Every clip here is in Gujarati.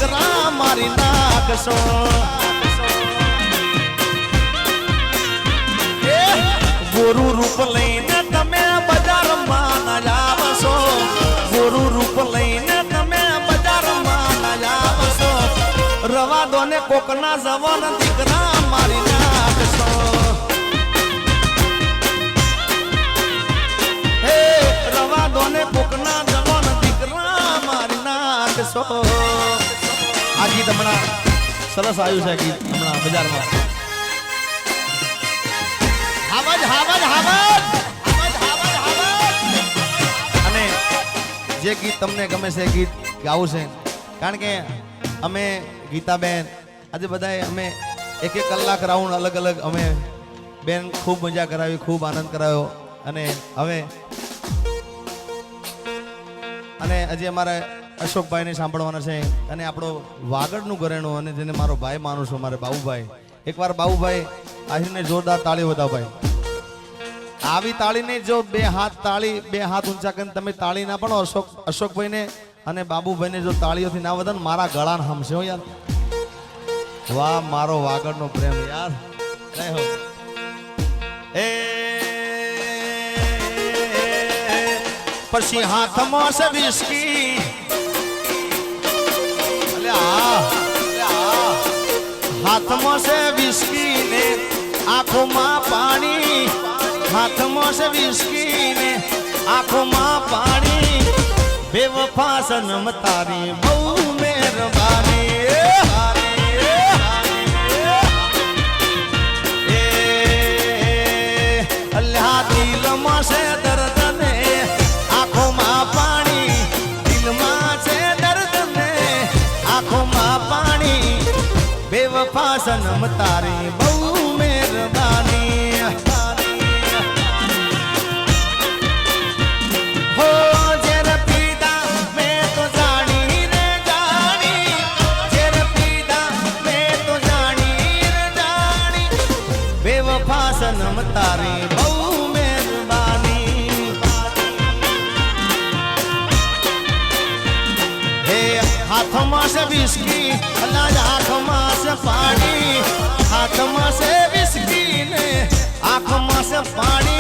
દીકરા મારી નાખશો ગોરુ રૂપ લઈને તમે બજારમાં ના આવશો ગોરુ રૂપ લઈને તમે બજારમાં ના આવશો રવા દો ને કોકના જવાન દીકરા મારી નાખશો હે રવા દો ને કોકના જવાન દીકરા મારી નાખશો આ ગીત હમણાં સરસ આવ્યું છે ગીત હમણાં બજારમાં અને જે ગીત તમને ગમે છે ગીત ગાવું છે કારણ કે અમે ગીતાબેન આજે બધાએ અમે એક કલાક રાઉન્ડ અલગ અલગ અમે બેન ખૂબ મજા કરાવી ખૂબ આનંદ કરાવ્યો અને હવે અને હજી અમારા અશોકભાઈને સાંભળવાના છે અને આપણો વાગડનું ઘરેણું અને જેને મારો ભાઈ માનું છું મારે બાબુભાઈ એકવાર બાબુભાઈ આહિરને જોરદાર તાળી બતાવો ભાઈ આવી તાળીને જો બે હાથ ઊંચા કરીને તમે તાળી ના પણ અશોકભાઈને અને બાબુભાઈને જો તાળીઓથી ના વધન મારા ગળાને હમશે હો યાર વાહ મારો વાગડનો પ્રેમ યાર જય હો એ પછી હાથમાં છે વિસ્કી હાથમાં છે વિસ્કી ને આંખોમાં પાણી હાથમાં છે વિસ્કી ને આંખોમાં પાણી બેવફા સનમ તારી બહુ મહેરબાની અલ્લાહ દિલમાં છે દર્દ ને આંખોમાં પાણી દિલમાં છે દર્દ ને આંખોમાં પાણી બેવફા સનમ તારી બહુ મહેરબાની हो जर पीदा मैं तो जानी रे जानी जर पीदा मैं तो जानी रे जानी बेवफा सनम तारी बहू मेहरबानी हे हाथમાં से विस्की अल्लाह आँखમાં से पानी हाथમાં से विस्की ने आँखમાં से पानी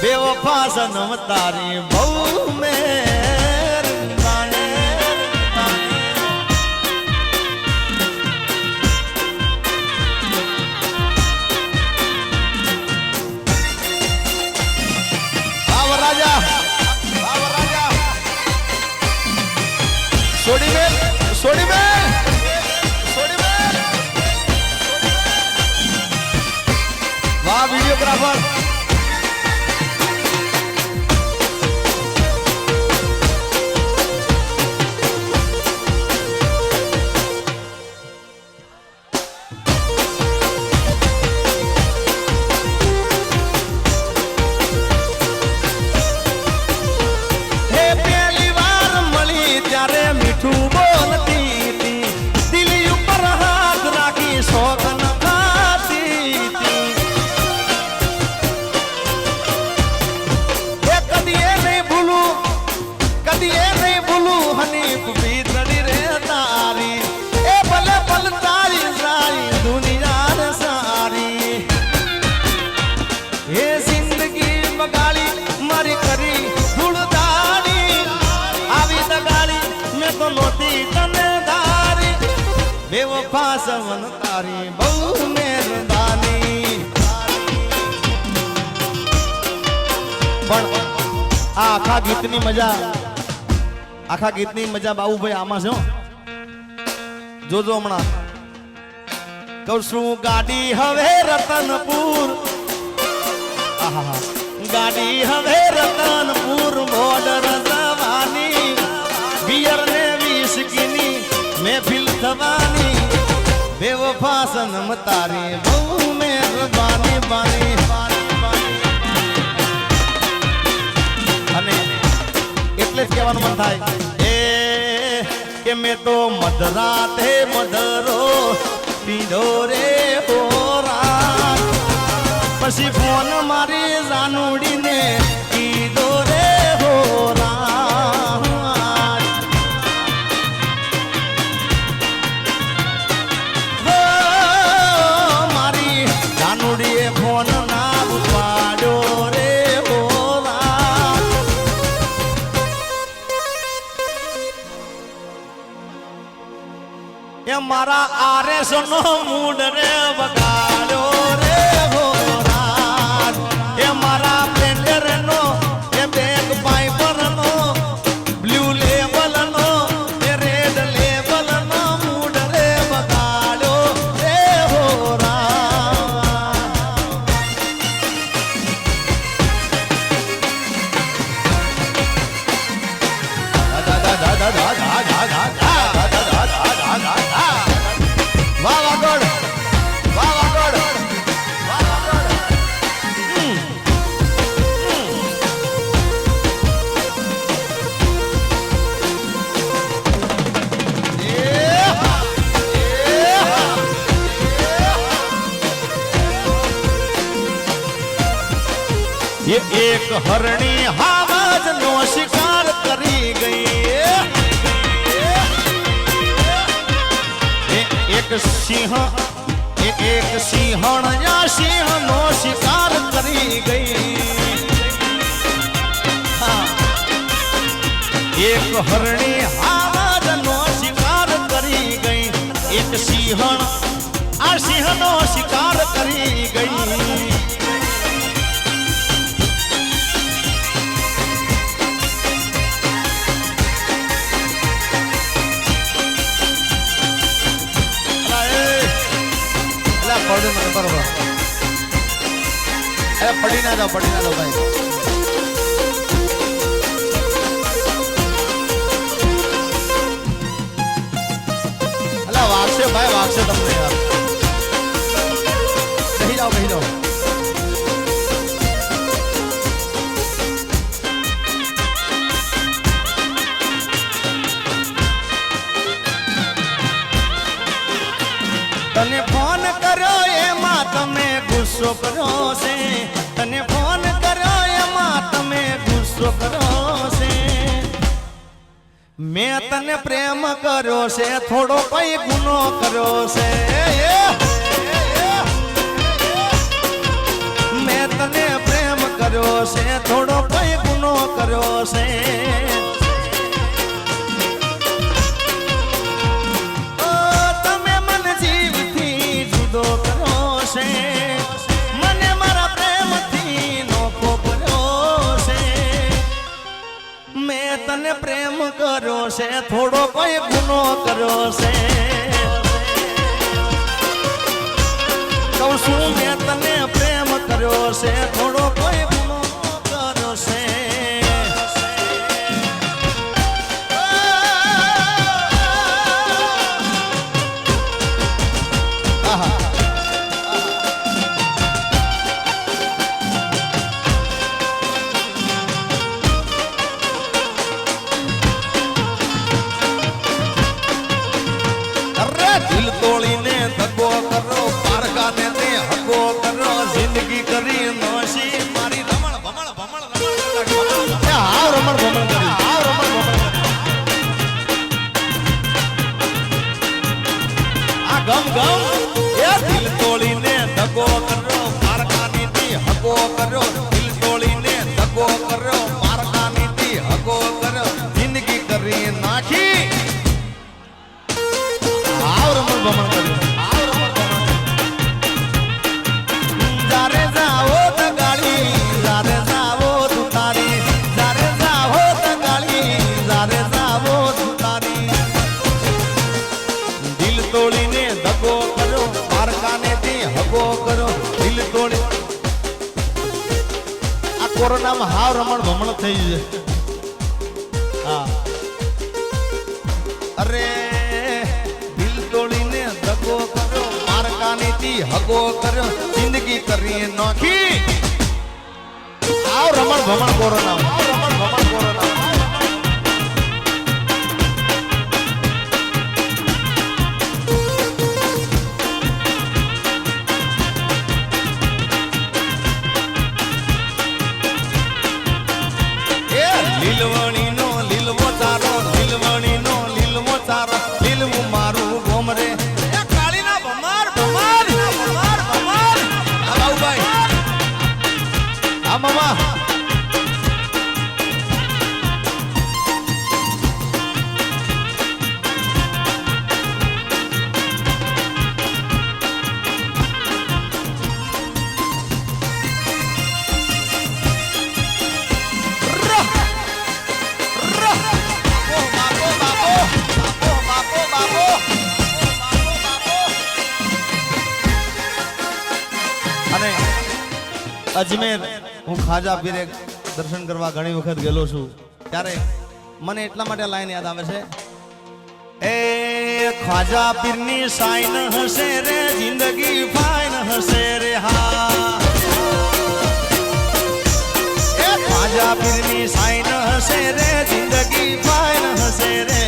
बेवफा सनम तारी बहू मेहरबानी बाबा राजा सोडी में वाह वीडियोग्राफर बेवफा सवन तारी बहु मेहरबानी પણ આખા ગીતની મજા બાબુભાઈ આમાં છે જોજો હમણાં કહું છું ગાડી હવે રતનપુર ગાડી હવે રતનપુર બોર્ડર જવાની બિયર ને વિસ્કીની महफिल थवानी बेवफा सनम तारी बहू मेहरबानी बानी અને એટલે જ કહેવાનું મન થાય એ કે મેં તો મધરાતે મધરો પીધો રે હોરા પછી ફોન મારી જાનુડીને કીધો રે હોરા મારા આરએસ નો મૂડ રે બગાડ્યો રે હોરાજ એ મારા પ્લેન્ડર નો એ બેક પાઇપર નો બ્લુ લેવલ નો એ રેડ લેવલ નો મૂડ રે બગાડ્યો રે હોરાજ દા દા દા દા દા દા દા દા દા વાહ વાગડ વાહ વાગડ વાહ વાગડ ये एक हरणी हावज नो शिकार करी गई एक सिंह एक सिंहण या सिंह नो शिकार करी गई हाँ। एक हरणी हावज नो शिकार करी गई एक सिंहण आ सिंह नो शिकार करी गई पड़ी ना बरोबर अरे पड़ी ना दो भाई अला वागशे भाई वागशे तुमने यार कहीं जाओ तने फोन करो एमा तमे गुस्सो करो से तने फोन करो एमा तमे गुस्सो करो से मैं तने प्रेम करो से थोड़ो कोई गुनो करो से मैं तने प्रेम करो से थोड़ो कोई गुनो करो से મને મારા પ્રેમથી નોખો કર્યો છે મેં તને પ્રેમ કર્યો છે થોડો કોઈ ગુનો કર્યો છે કહું છું મેં તને પ્રેમ કર્યો છે થોડો કોઈ ગુનો કર્યો છે તોડીને ધગો કરો પારકાને તે હગો કરો જિંદગી કરી નોશી મારી રમણ ભમણ ભમણ રમણ હાવ રમણ ભમણ કરી હાવ રમણ ભમણ આ ગમ ગમ એ દિલ તોડીને ધગો કરો પારકાને તે હગો કરો દિલ તોડીને ધગો કરો પારકાને તે હગો કરો જિંદગી કરી નાખી जारे जाओ तगाड़ी जारे जाओ तुतारी जारे जाओ तगाड़ी जारे जाओ तुतारी दिल तोड़ी ने धगो करो पारकाने थी हगो करो दिल तोड़ी आ कोरोना में हाव रमण भमण थई जे हाँ अरे तोड़ीने धगो करो पारकाने थी हगो करो जिंदगी करी नोखी आओ रमण भमण कोरोना आओ रमण भमण कोरोना ए लीलवणी नो लीलवो तारो लीलवणी नो लीलवो तारो लीलवो मारू गोमरे ए काली ना बमार बमार बमार बमार आ बाऊ भाई आ मामा અજમેર હું ખાજા પીરે દર્શન કરવા ઘણી વખત ગયેલો છું ત્યારે મને એટલા માટે લાઈન યાદ આવે છે એ ખ્વાજા પીરની સાઈન હશે રે જિંદગી ફાઈન હશે રે હા એ ખ્વાજા પીરની સાઈન હશે રે જિંદગી ફાઈન હશે રે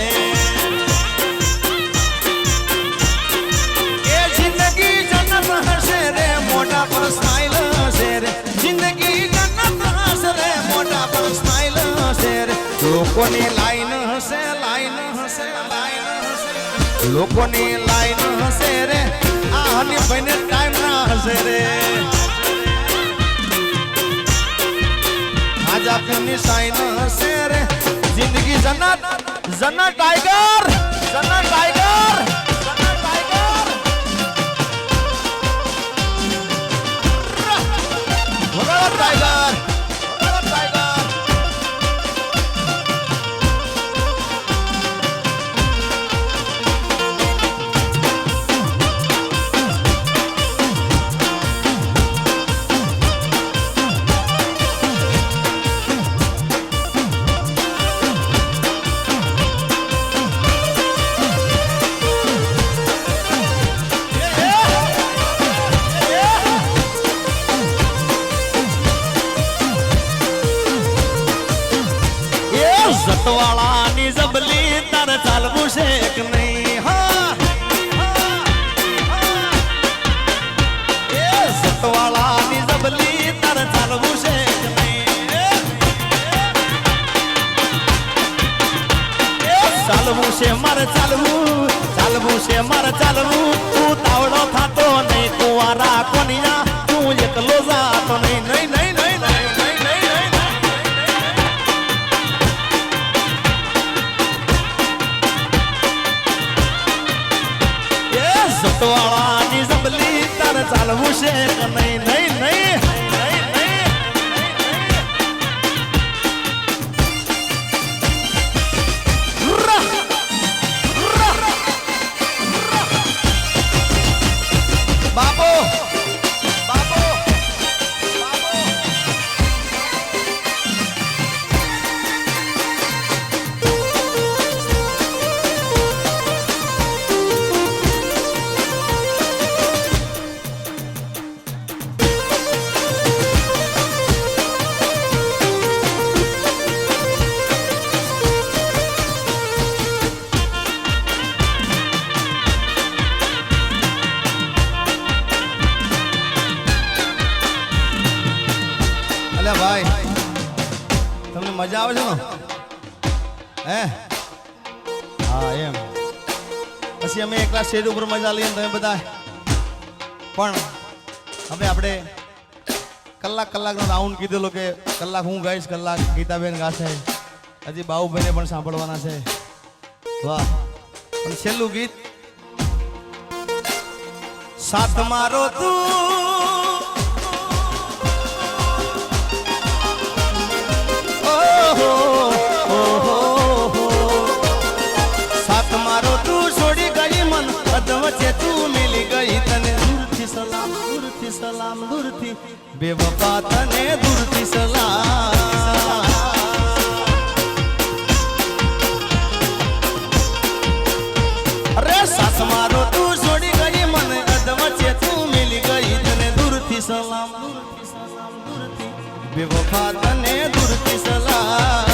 એ જિંદગી જન્નત હશે રે મોટા પર સ્માઈલ હશે રે જિંદગી જન્નત હશે રે મોટા પર સ્માઈલ હશે રે લોકોની લાઈન હશે લાઈન હશે લાઈન લોકોની લાઈન હશે રે આ હની ભાઈને ટાઈમ ના હશે રે આજા પીરની સાઈન હશે રે જિંદગી જન્નત જન્નત ટાઈગર જન્નત ટાઈગર જન્નત ટાઈગર વગાડો ટાઈગર વગાડો ટાઈગર જતવાળાની જબલી તારે ચાલવું છે કે નહીં હા એ જતવાળાની જબલી તારે ચાલવું છે કે નહીં એ ચાલવું છે મારે ચાલવું ચાલવું છે મારે ચાલવું તું તાવડો થાતો નહીં કુંવારા કોનિયા તું એકલો જાતો નહીં નહીં નહીં નહીં વાળાની જબલી તારે ચાલવું છે કે નહીં નહીં નહીં બાપો બાપો ભાઈ તમને મજા આવે છે ને હે હા એમ પછી અમે એકલા સ્ટેજ ઉપર મજા લઈએ તમે બધા પણ હવે આપણે કલાકનો રાઉન્ડ કીધેલો કે કલાક હું ગાઈશ કલાક ગીતાબેન ગાશે હજી બાબુભાઈને પણ સાંભળવાના છે વાહ પણ છેલ્લું ગીત સાથ મારો તું સાથ મારો તું છોડી ગઈ મન અધવચ્ચે તું મિલી ગઈ તને દૂરથી સલામ દૂરથી સલામ દૂરથી બેવફા તને દૂરથી સલામ અરે સાથ મારો તું છોડી ગઈ મન અધવચ્ચે તું મિલી ગઈ તને દૂરથી સલામ દૂરથી સલામ દૂરથી બેવફા તને દૂરથી સલામ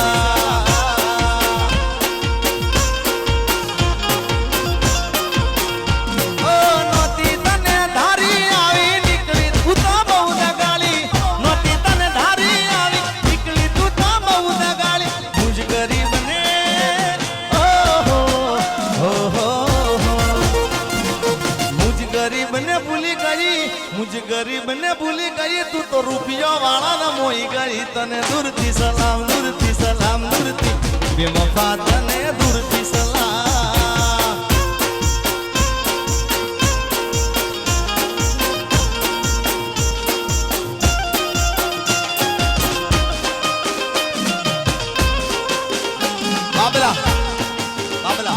गरीब ने भूली गई तू तो रुपया वाला न मोई गई तने दूरથી सलाम दूरથી बेवफा तने दूरથી सलाम बाबला बाबला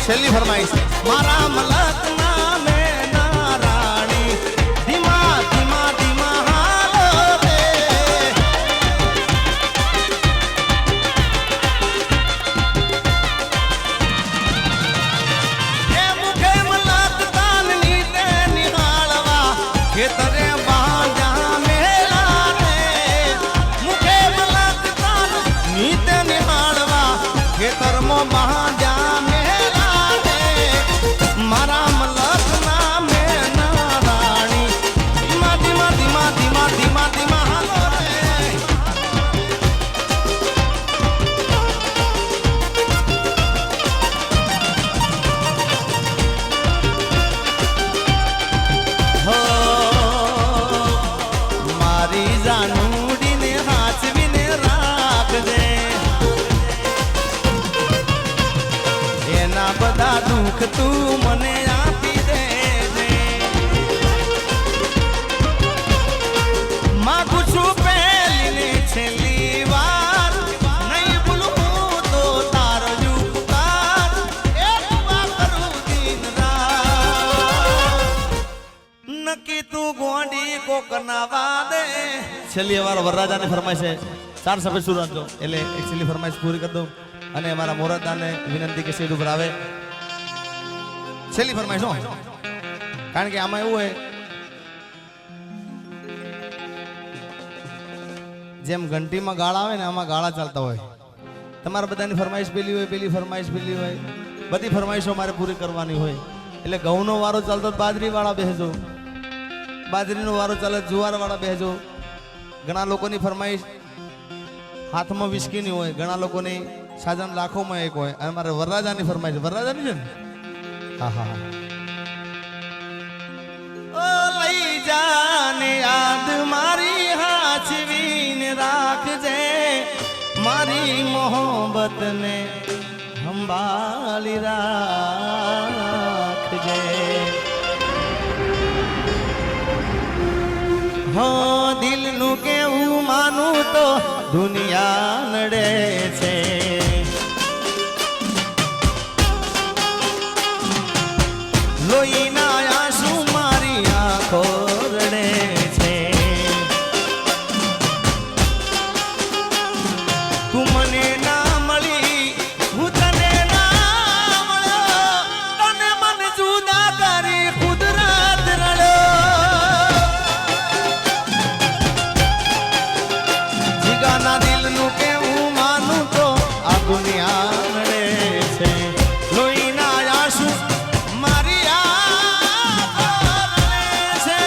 છેલ્લી ફરમાઈશ મારા મલક નામે ના રાણી ધીમા ધીમા ધીમા હાલો રે એ મુખે મલક તાન નીતે નિહાળવા ખેતરે બાંધ્યા મેલા રે મુખે મલક તાન નીતે નિહાળવા ખેતરમાં બાંધ્યા મેલા રે મારા મલક નામે ના રાણી ધીમા ધીમા ધીમા ધીમા ધીમા ધીમા હાલો રે હો મારી જાનુડીને હાચવીને રાખજે એના બધા દુઃખ તું મને આપી દેજે માગું છું પહેલીને છેલ્લી વાર નહીં ભૂલું તો તારો ઉપકાર એ દુઆ કરું દિન રાત નક્કી તું ગોંડી કોક ના વાદે છેલ્લી વાર વરરાજાને ફરમાય છે ચાર સફેદ સુર રાખજો એટલે એક છેલ્લી ફરમાઈશ પૂરી કરી દઉં અને અમારા મોરતદારને વિનંતી કે સ્ટેજ ઉપર આવે છેલ્લી ફરમાઈશ હો કારણ કે આમાં એવું હોય જેમ ઘંટીમાં ગાળા આવે ને આમાં ગાળા ચાલતા હોય તમારા બધાની ફરમાઈશ પેલી હોય પેલી ફરમાઈશ પેલી હોય બધી ફરમાઈશો મારે પૂરી કરવાની હોય એટલે ઘઉંનો વારો ચાલતો બાજરી વાળા બેસજો બાજરીનો વારો ચાલે જુવાર વાળા બેસજો ઘણા લોકોની ફરમાઈશ હાથમાં વિસ્કીની હોય ઘણા લોકોની સાજન લાખોમાં એક હોય અને મારે વરરાજાની ફરમાઈશ વરરાજાની છે ને હા હા ઓ લઈ જાને યાદ મારી હાચવીને રાખજે મારી મોહબ્બતને સંભાળી રાખજે હો દિલનું કેવું માનું તો દુનિયા નડે છે લોહીના આંસુ મારી આંખો રડે છે તું મને ના મળી હું તને ના મળ્યો તને મન જુદા કરી કુદરત રડ્યો જીગાના દિલનું કેવું માનું તો આ દુનિયા નડે છે લોહીના આંસુ મારી આંખો રડે છે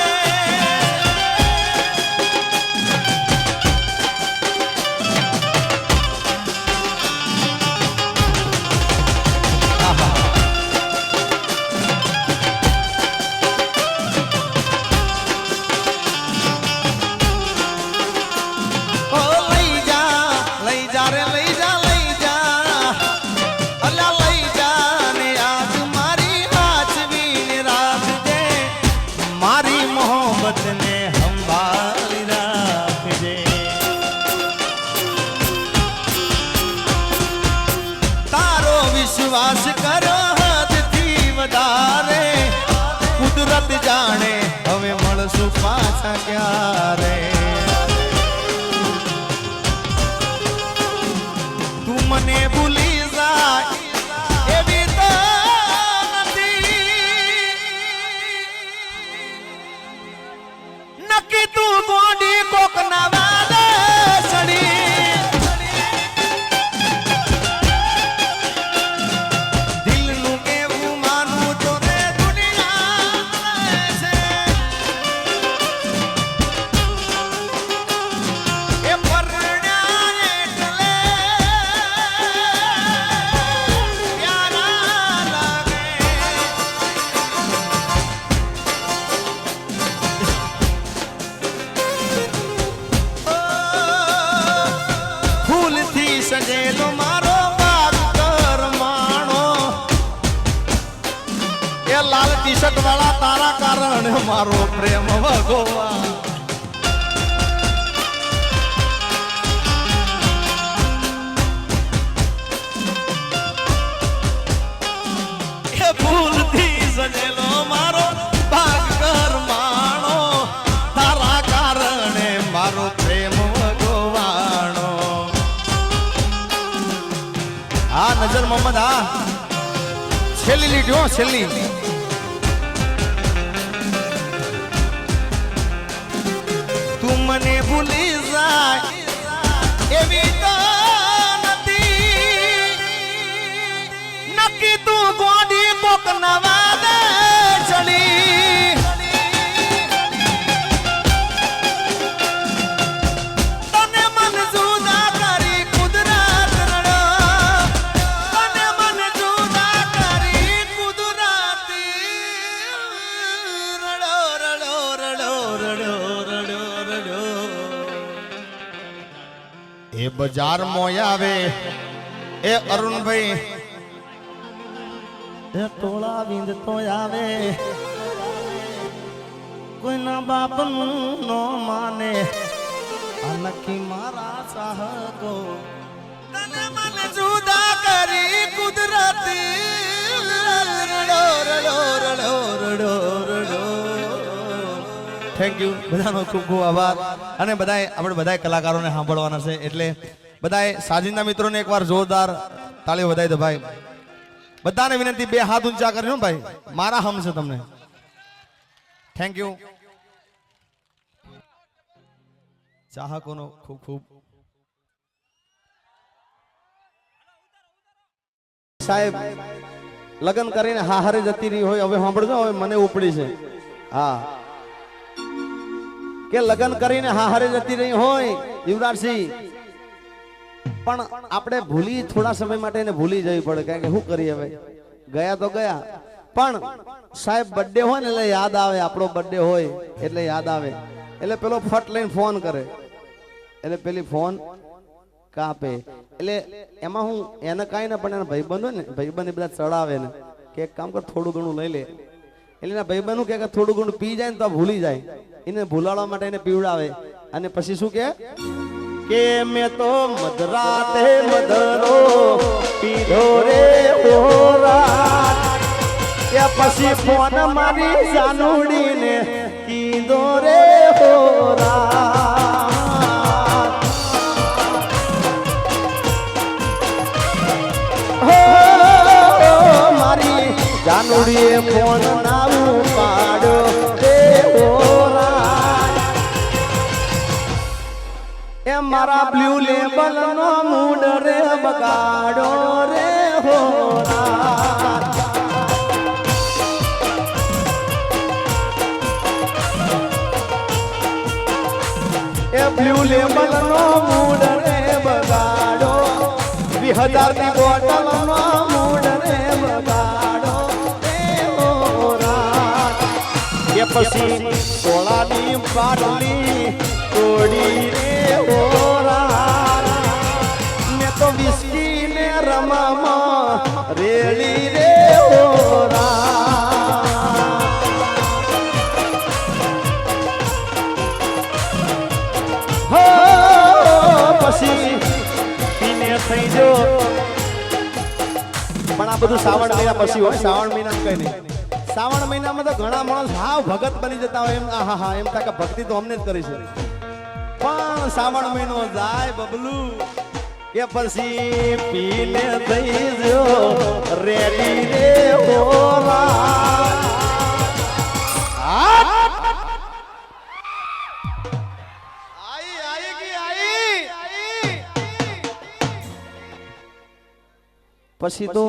ઓ લઈ જા રે લઈ જા અલા લઈ જા ને યાદ મારી હાચવીને રાખજે મારી મોહબ્બતને સંભાળી રાખજે તારો વિશ્વાસ કર્યો હદથી વધારે કુદરત જાણે હવે મળશું પાછા ક્યારે તું મને ભૂલી જાય એવી તો નથી નક્કી તું ગોંડી કોક ના વાદે સડી દિલનું કેવું માનવું તો રે દુનિયા છે એ પરણ્યા એટલે પ્યારા લાગે ફૂલથી સજેલો મારો બાગ કરમાણો એ લાલ ટી શર્ટ વાળા તારા કારણે મારો પ્રેમ ભગવાન છેલ્લી લીટી હો છેલ્લી તું મને ભૂલી જાય એવી તો નથી નક્કી તું ગોડી કોક નવા દે ચડી તને મન જુદા કરી કુદરત રડો તને મન જુદા કરી કુદરતી રડો રડો રડો રડો રડો રડો એ બજાર મોય આવે એ અરુણભાઈ એ ટોળા વિંદ તો આવે કોઈના બાપનું નો માને આ નક્કી મારા ચાહકો તને મને જુદા કરી કુદરતી રડો રડો રડો રડો રડો થેન્ક યુ બધાનો ખૂબ ખૂબ આભાર અને બધાએ આપણે બધાએ કલાકારોને સાંભળવાના છે એટલે બધાએ સાજિંદા મિત્રોને એકવાર જોરદાર તાળીઓ વધાવી દો ભાઈ બધાને વિનંતી બે હાથ ઊંચા કર્યો ભાઈ મારા હમ છે તમને થેન્ક યુ ચાહકોનો ખૂબ ખૂબ સાહેબ લગ્ન કરીને હારે જતી રહી હોય હવે સાંભળજો હવે મને ઉપડી છે હા કે લગ્ન કરીને હારે જતી રહી હોય યુવરાજસિંહ પણ આપણે ભૂલી થોડા સમય માટે એને ભૂલી જવી પડે કારણ કે શું કરીએ હવે ગયા તો ગયા પણ સાહેબ બર્થડે હોય ને એટલે યાદ આવે આપણો બર્થડે હોય એટલે યાદ આવે એટલે પેલો ફટ લઈને ફોન કરે એટલે પેલી ફોન કાપે એટલે એમાં હું એને કાંઈ ના પણ એના ભાઈબંધ હોય ને ભાઈબંધ બધા ચડાવે ને કે એક કામ કર થોડું ઘણું લઈ લે એટલે એના ભાઈબંધ કે થોડું ઘણું પી જાય ને તો ભૂલી જાય એને ભૂલાડવા માટે એને પીવડાવે અને પછી શું કે મેં તો મધરાતે મધરો પીધો રે હોરા કે પછી ફોન મારી જાનુડીને કીધો રે હોરા હો મારી જાનુડીએ ફોન ના ઉપાડ્યો રે હોરા એ મારા બ્લુ લેબલ નો મૂડ રે બગાડો રે હોરા એ બ્લુ લેબલ નો મૂડ રે બગાડો 2000 ની બોટલ નો મૂડ રે બગાડો રે હોરા કે પછી સોળાની પાટલી તોડી રે હોરા મેં તો વિસ્કી ને રમમાં રેડી રે હોરા હો પછી પીને થઈ જો પણ આ બધું શ્રાવણ મહિના પછી હોય શ્રાવણ મહિના કઈ નહીં શ્રાવણ મહિનામાં તો ઘણા માણસ હાવ ભગત બની જતા હોય એમ હા એમ થાય કે ભક્તિ તો અમને જ કરી છે પણ શ્રાવણ મહિનો જાય બબલું કે પછી પીને થઈ જો રેડી રે હોરા પછી તો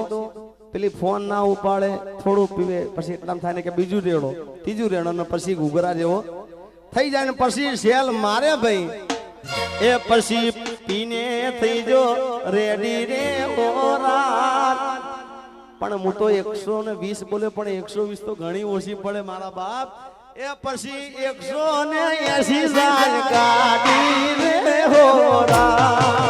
પેલી ફોન ના ઉપાડે થોડું પીવે પછી એટલામ થાય ને કે બીજું રેડો ત્રીજું રેડો ને પછી ઘૂઘરા જેવો થઈ જાય ને પછી સેલ મારે ભાઈ એ પછી પીને થઈ જો રેડી રે હોરા પણ હું તો 120 બોલે પણ 120 તો ઘણી ઓછી પડે મારા બાપ એ પછી 180 સાલ કાઢી રે હોરા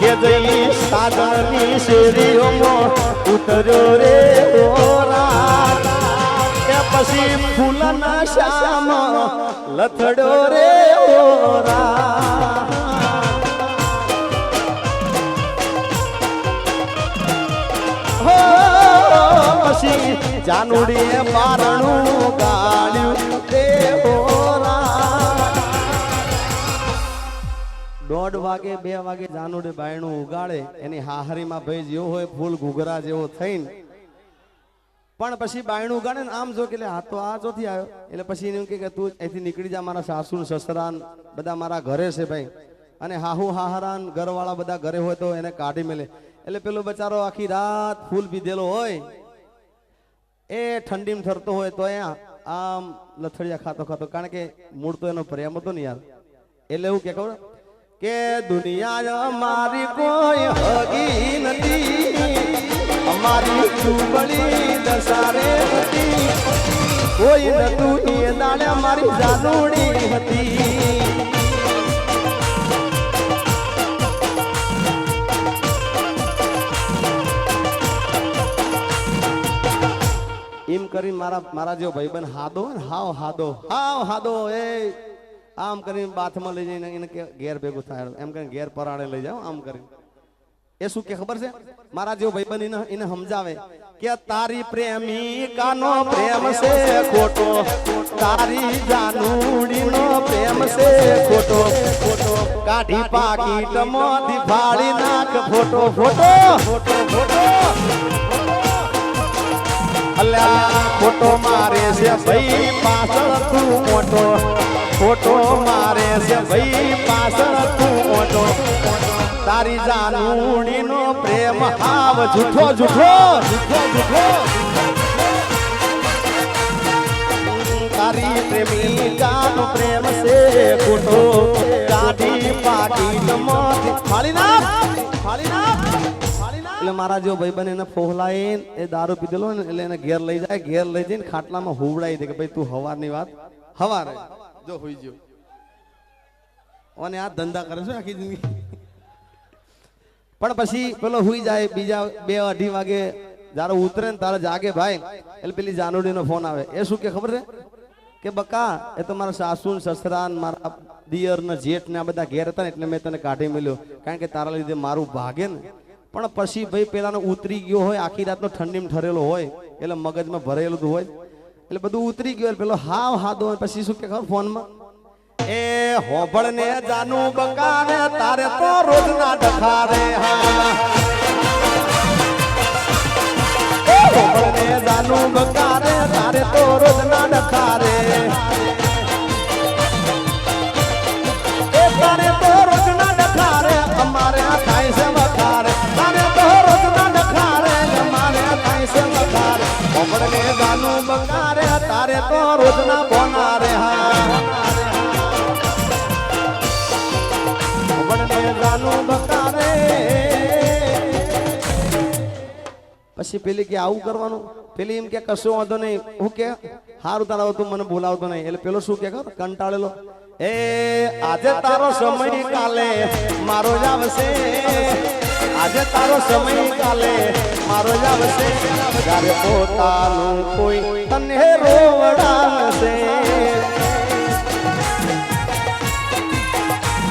કે જઈ સાગરની શેરીઓમાં ઉતર્યો રે હોરા કે પછી ફૂલના શામ લથડો રે હોરા હો પછી જાનુડીએ બારણું ગાળ્યું રે હોરા 1:30 વાગે 2 વાગે જાનુડે બાયણું ઉગાડે એની હાહરીમાં ભાઈ જેવો હોય ફૂલ ઘૂઘરા જેવો થઈને પણ પછી બાયણું ઉગાડે ને આમ જો કે આ તો આ જોથી આવ્યો એટલે પછી એને કે તું અહીંથી નીકળી જા મારા સાસુ સસરા બધા મારા ઘરે છે ભાઈ અને હાહુ હાહરાન ઘરવાળા બધા ઘરે હોય તો એને કાઢી મેલે એટલે પેલો બચારો આખી રાત ફૂલ પીધેલો હોય એ ઠંડીમાં થરતો હોય તો અહીંયા આમ લથડિયા ખાતો ખાતો કારણ કે મૂળ તો એનો પ્રેમ હતો ને યાર એટલે એવું કે ખબર કે દુનિયા અમારી કોઈ હગી નથી અમારી ચૂબડી દસારે હતી કોઈ નતું એ દાડે અમારી જાનુડી હતી એમ કરી મારા જેવો ભાઈબંધ હાદો ને હાવ હાદો એ આમ કરીને બાથમાં લઈ જઈને એને કે ઘેર ભેગું થાય એમ કરીને ઘેર પરાળે લઈ જાઓ આમ કરીને એ શું કે ખબર છે મારા જેવો ભાઈબંધ એને સમજાવે કે તારી પ્રેમિકાનો પ્રેમ છે ખોટો તારી જાનુડીનો પ્રેમ છે ખોટો કાઢી પાકીટમાંથી ફાડી નાખ ફોટો ફોટો ફોટો ફોટો અલ્યા ખોટો મારે છે ભાઈ પાછળ તું મોટો ખોટો મારે છે ભાઈ પાછળ તું મોટો તારી જાનુડીનો પ્રેમ હાવ જૂઠો જૂઠો જૂઠો જૂઠો તારી પ્રેમિકાનો પ્રેમ છે ખોટો કાઢી પાકીટમાંથી ફાડી નાખ એટલે મારા જેવો ભાઈબંધ એને ફોહલાઈને એ દારૂ પીધેલો ને એટલે એને ઘેર લઈ જાય ઘેર લઈ જઈને ખાટલામાં હુવડાવી દે કે ભાઈ તું હવારની વાત હવારે જો હોઈ ગયો અને આ ધંધા કરે છે આખી જિંદગી પણ પછી પેલો હુઈ જાય બીજા 2-2:30 વાગે જયારે ઉતરે ને તારે જાગે ભાઈ એટલે પેલી જાનુડીનો ફોન આવે એ શું કે ખબર છે કે બકા એ તો મારા સાસુ ને સસરા ને મારા દિયર ને જેઠ ને આ બધા ઘેર હતા ને એટલે મેં તને કાઢી મળ્યો કારણ કે તારા લીધે મારું ભાગે ને પણ પછી ભાઈ પેલાનો ઉતરી ગયો હોય આખી રાતનો ઠંડીમાં ઠરેલો હોય એટલે મગજમાં ભરેલું હોય એટલે બધું ઉતરી ગયું પેલો હાવ હાદો પછી શું કે ખબર ફોનમાં એ હોભળ ને જાનું બંગાને તારે તો રોજ ના ડખારે હોભળ ને જાનું બંગાને તારે તો રોજ ના ડખારે એ તારે તો રોજ ના ડખારે અમારે આ થાય છે વખારે તારે તો રોજ ના ડખારે અમારે આ થાય છે વખારે હોભળ ને જાનું બંગારે તારે તો રોજ ના બોનારે પછી પેલી કે આવું કરવાનું પેલી એમ કે કશું વાંધો નહીં હું કે હારું તારા તું મને બોલાવતો નહીં એટલે પેલો શું કે કંટાળેલો એ આજે તારો સમય કાલે મારો જ આવશે આજે તારો સમય કાલે મારો જ આવશે જ્યારે પોતાનું કોઈ તને રોવડાવશે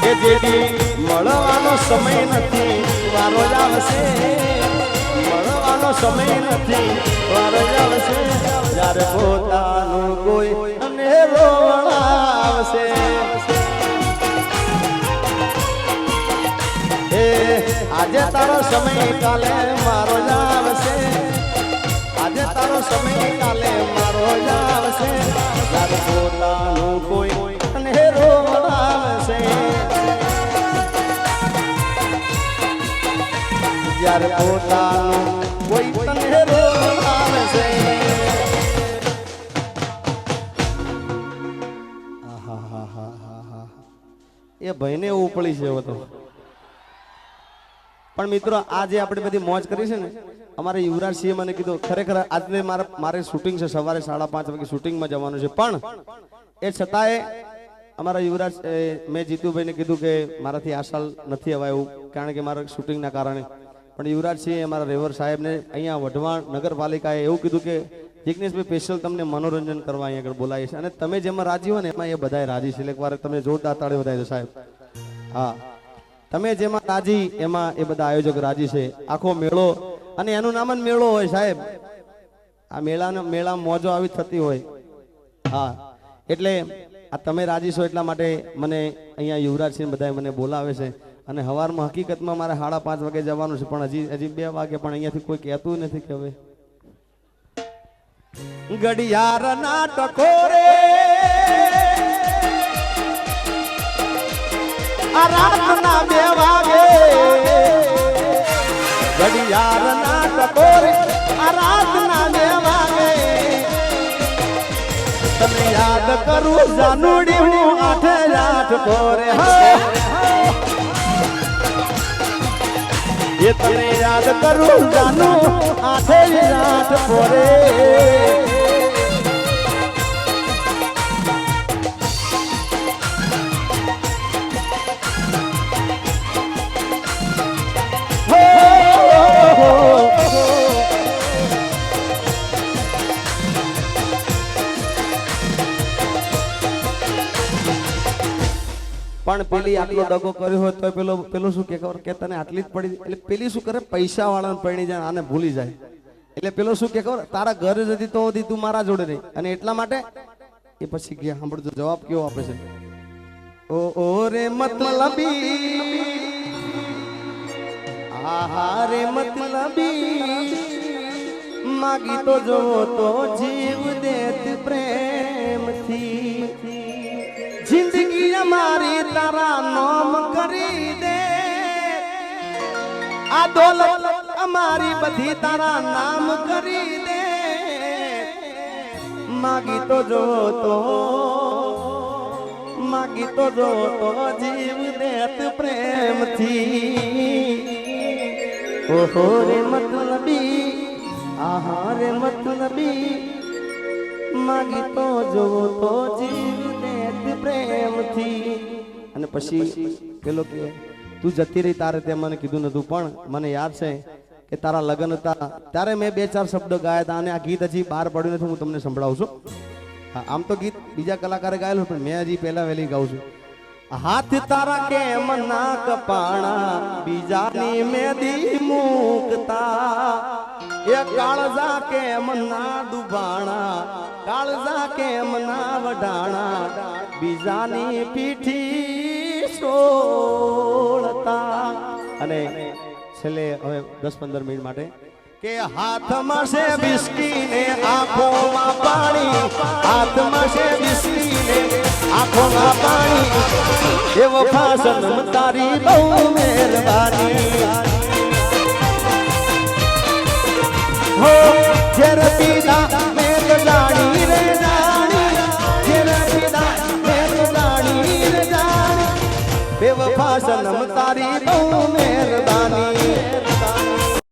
એ જેથી મળવાનો સમય નથી વારો જ આવશે મળવાનો સમય નથી વારો જ આવશે જ્યારે પોતાનું કોઈ અને રોવડાવશે એ આજે તારો સમય કાલે મારો જ આવશે આજે તારો સમય કાલે મારો જ આવશે જ્યારે પોતાનું કોઈ અને રોવડાવશે જ્યારે પોતાનું કોઈ તને રોવડાવશે એ ભાઈને ઉપળી છે તો પણ મિત્રો આજે આપણે બધી મોજ કરી છે ને અમારે યુવરાજસિંહે મને કીધું ખરેખર આજે મારે શૂટિંગ છે સવારે 5:30 વાગે શૂટિંગમાં જવાનું છે પણ એ છતાંય અમારા યુવરાજ મેં જીતુભાઈને કીધું કે મારાથી આ સાલ નથી અવાયું કારણ કે મારા શૂટિંગના કારણે પણ યુવરાજસિંહે અમારા રેવર સાહેબને અહીંયા વઢવાણ નગરપાલિકાએ એવું કીધું કે જિગ્નેશભાઈ સ્પેશિયલ તમને મનોરંજન કરવા અહીંયા આગળ બોલાવીએ છે અને તમે જેમાં રાજી હો ને એમાં એ બધાય રાજી છે એકવાર તમે જોરદાર તાળી વધાવી દો સાહેબ હા તમે જેમાં રાજી એમાં એ બધા આયોજક રાજી છે આખો મેળો અને એનું નામ જ મેળો હોય સાહેબ આ મેળા મોજો આવી થતી હોય હા એટલે આ તમે રાજી છો એટલા માટે મને અહીંયા યુવરાજસિંહ બધા મને બોલાવે છે અને સવારમાં હકીકતમાં મારે 5:30 વાગે જવાનું છે પણ હજી 2 વાગે પણ અહીંયાથી કોઈ કહેતું નથી કે હવે ઘડિયાળ નાટકો રે આ રાતના 2 વાગે ઘડિયાળ નાટકો રે આ રાતના 2 વાગે તને યાદ કરું જાનુડી હું 8 પોરે ये तने याद करूं जानू 8 पोरे પણ પેલી આટલો દગો કર્યો હોય તો પેલો શું કે તને આટલી જ પડી એટલે પેલી શું કરે પૈસા વાળાને પરણી જાય આને ભૂલી જાય એટલે પેલો શું કે ખબર તારા ઘરે જતી તો તું મારા જોડે રહી અને એટલા માટે એ પછી ગયા સાંભળજો જવાબ કેવો આપે છે ઓ રે મતલબી આહા રે મતલબી માગી તો જો તો જીવ દેત પ્રેમથી जिंदगी हमारी तारा नाम करी दे आ दौलत हमारी बधी तारा नाम करी दे मागी तो जो जीव देत प्रेम थी ओहो रे मतलबी आहा रे मतलबी मागी તો જોવો તો જીવ દેત પ્રેમથી અને પછી પેલો કે તું જતી રહી તારે તે મને કીધું નતું પણ મને યાદ છે કે તારા લગ્ન હતા ત્યારે મેં 2-4 શબ્દ ગાયા હતા અને આ ગીત હજી બહાર પડ્યું નથી હું તમને સંભળાવું છું હા આમ તો ગીત બીજા કલાકારે ગાયેલું પણ મેં હજી પહેલા વહેલી ગાઉં છું હાથ તારા કેમ ના કપાણા બીજાની મેદી મૂકતા એ કાળજા કેમ ના ડુબાણા કાળજા કેમ ના વડાણા બીજાની પીઠી છોડતા અને છેલ્લે હવે 10-15 મિનિટ માટે કે હાથમાં છે બિસ્કી ને આંખોમાં પાણી હાથમાં છે બિસ્કી ને આંખોમાં પાણી એવો ફાસન તારી બહુ મહેરબાની हो जर पीदा मैं तो जानी रे जानी जर पीदा मैं तो जानी रे जानी बेवफा सनम तारी बहू मेहरबानी